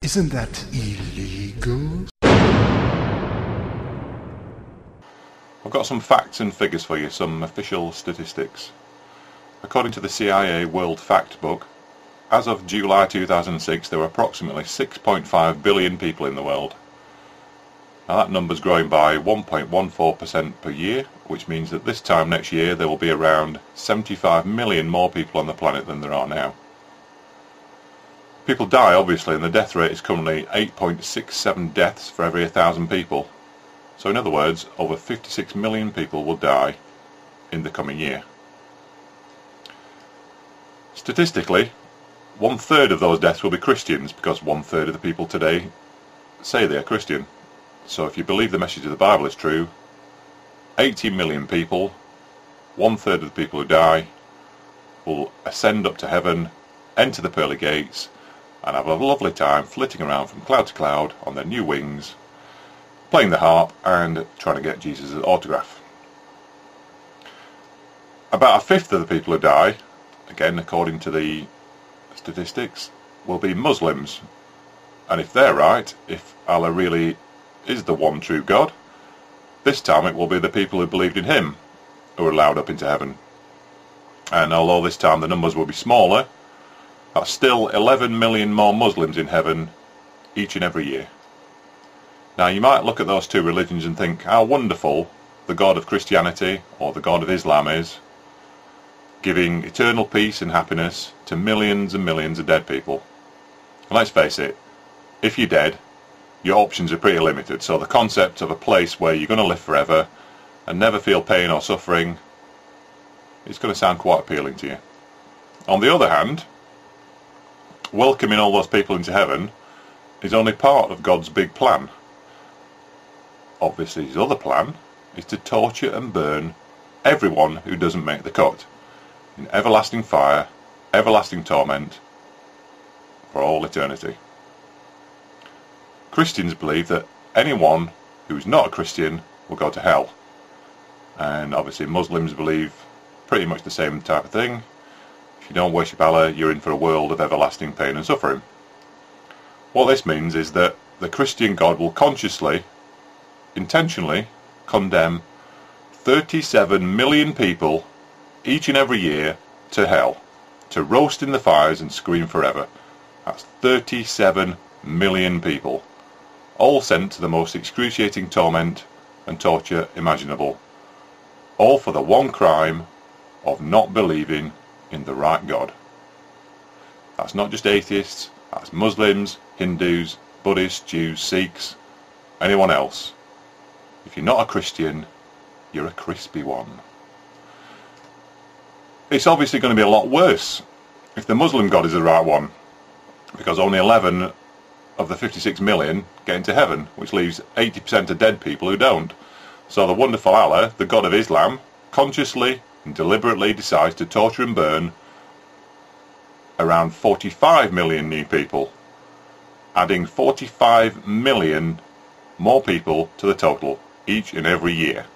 Isn't that illegal? I've got some facts and figures for you, some official statistics. According to the CIA World Factbook, as of July 2006 there were approximately 6.5 billion people in the world. Now that number's growing by 1.14% per year, which means that this time next year there will be around 75 million more people on the planet than there are now. People die obviously, and the death rate is currently 8.67 deaths for every 1,000 people. So in other words, over 56 million people will die in the coming year. Statistically, 1/3 of those deaths will be Christians, because 1/3 of the people today say they are Christian. So if you believe the message of the Bible is true, 80 million people, 1/3 of the people who die, will ascend up to heaven, enter the pearly gates, and have a lovely time flitting around from cloud to cloud on their new wings, playing the harp and trying to get Jesus' autograph. About 1/5 of the people who die, again according to the statistics, will be Muslims. And if they're right, if Allah really is the one true God, this time it will be the people who believed in him who are allowed up into heaven. And although this time the numbers will be smaller, that's still 11 million more Muslims in heaven each and every year. Now you might look at those two religions and think how wonderful the God of Christianity or the God of Islam is, giving eternal peace and happiness to millions and millions of dead people. And let's face it, if you're dead, your options are pretty limited, so the concept of a place where you're going to live forever and never feel pain or suffering is going to sound quite appealing to you. On the other hand, welcoming all those people into heaven is only part of God's big plan. Obviously his other plan is to torture and burn everyone who doesn't make the cut in everlasting fire, everlasting torment for all eternity. Christians believe that anyone who's not a Christian will go to hell, and obviously Muslims believe pretty much the same type of thing. If you don't worship Allah, you're in for a world of everlasting pain and suffering. What this means is that the Christian God will consciously, intentionally condemn 37 million people each and every year to hell, to roast in the fires and scream forever. That's 37 million people, all sent to the most excruciating torment and torture imaginable, all for the one crime of not believing in the right God. That's not just atheists, that's Muslims, Hindus, Buddhists, Jews, Sikhs, anyone else. If you're not a Christian, you're a crispy one. It's obviously going to be a lot worse if the Muslim God is the right one, because only 11 of the 56 million get into heaven, which leaves 80% of dead people who don't. So the wonderful Allah, the God of Islam, consciously and deliberately decides to torture and burn around 45 million new people, adding 45 million more people to the total each and every year.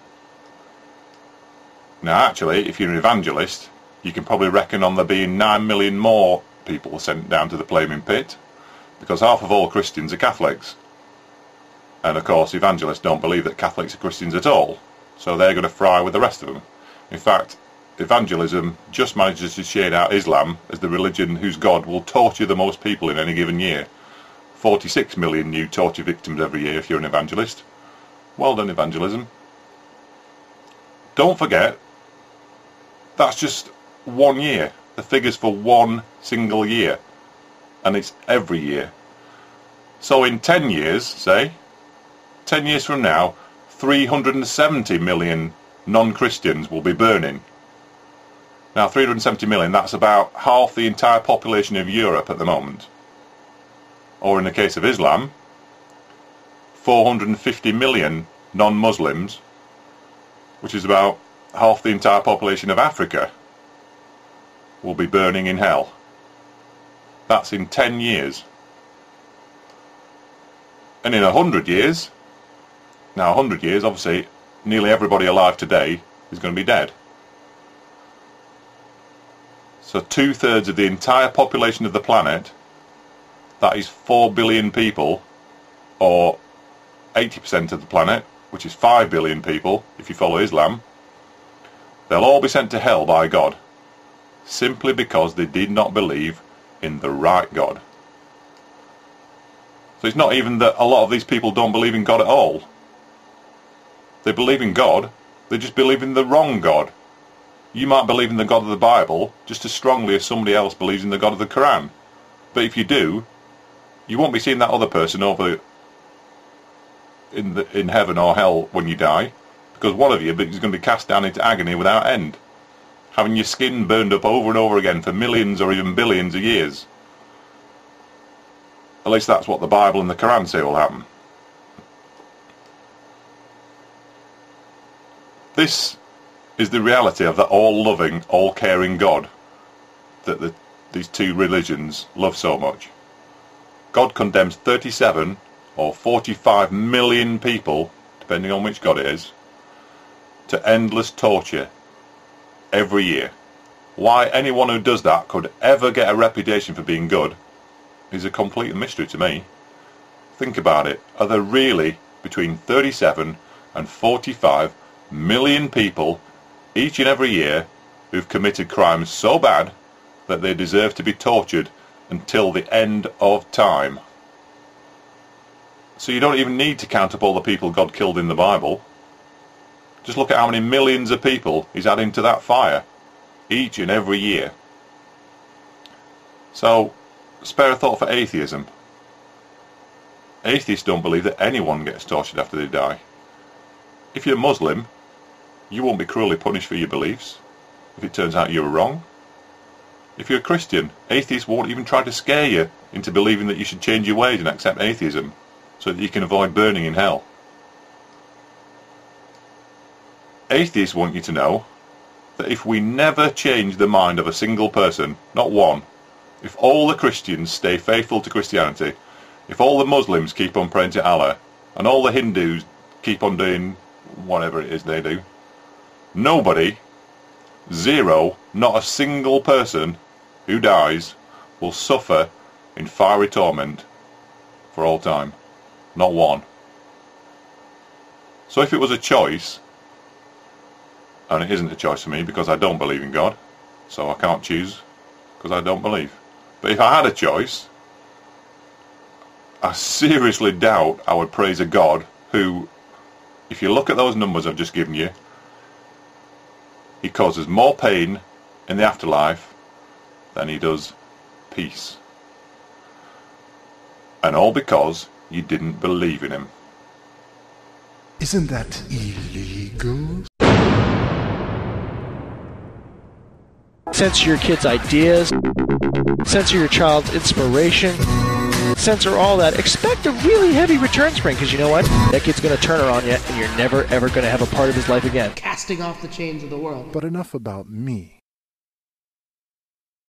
Now actually, if you're an evangelist, you can probably reckon on there being 9 million more people sent down to the flaming pit, because half of all Christians are Catholics. And of course evangelists don't believe that Catholics are Christians at all, so they're going to fry with the rest of them. In fact, evangelism just manages to shade out Islam as the religion whose God will torture the most people in any given year. 46 million new torture victims every year if you're an evangelist. Well done, evangelism. Don't forget, that's just 1 year. The figure's for one single year, and it's every year. So in 10 years, say, 10 years from now, 370 million non-Christians will be burning. Now 370 million, that's about half the entire population of Europe at the moment. Or in the case of Islam, 450 million non-Muslims, which is about half the entire population of Africa, will be burning in hell. That's in 10 years. And in 100 years, now 100 years, obviously, nearly everybody alive today is going to be dead. So 2/3 of the entire population of the planet, that is 4 billion people, or 80% of the planet, which is 5 billion people if you follow Islam, they'll all be sent to hell by God, simply because they did not believe in the right God. So it's not even that a lot of these people don't believe in God at all. They believe in God, they just believe in the wrong God. You might believe in the God of the Bible just as strongly as somebody else believes in the God of the Quran. But if you do, you won't be seeing that other person over in heaven or hell when you die, because one of you is going to be cast down into agony without end, having your skin burned up over and over again for millions or even billions of years. At least that's what the Bible and the Quran say will happen. This is the reality of that all-loving, all-caring God that these two religions love so much. God condemns 37 or 45 million people, depending on which God it is, to endless torture every year. Why anyone who does that could ever get a reputation for being good is a complete mystery to me. Think about it. Are there really between 37 and 45 million people each and every year who've committed crimes so bad that they deserve to be tortured until the end of time? So you don't even need to count up all the people God killed in the Bible. Just look at how many millions of people he's adding to that fire each and every year. So, spare a thought for atheism. Atheists don't believe that anyone gets tortured after they die. If you're Muslim, you won't be cruelly punished for your beliefs if it turns out you were wrong. If you're a Christian, atheists won't even try to scare you into believing that you should change your ways and accept atheism so that you can avoid burning in hell. Atheists want you to know that if we never change the mind of a single person, not one, if all the Christians stay faithful to Christianity, if all the Muslims keep on praying to Allah, and all the Hindus keep on doing whatever it is they do, nobody, zero, not a single person who dies will suffer in fiery torment for all time. Not one. So if it was a choice, and it isn't a choice for me because I don't believe in God, so I can't choose because I don't believe. But if I had a choice, I seriously doubt I would praise a God who, if you look at those numbers I've just given you, he causes more pain in the afterlife than he does peace. And all because you didn't believe in him. Isn't that illegal? Censor your kid's ideas, censor your child's inspiration, censor all that. Expect a really heavy return spring, because you know what? That kid's going to turn her on you, and you're never ever going to have a part of his life again. Casting off the chains of the world. But enough about me.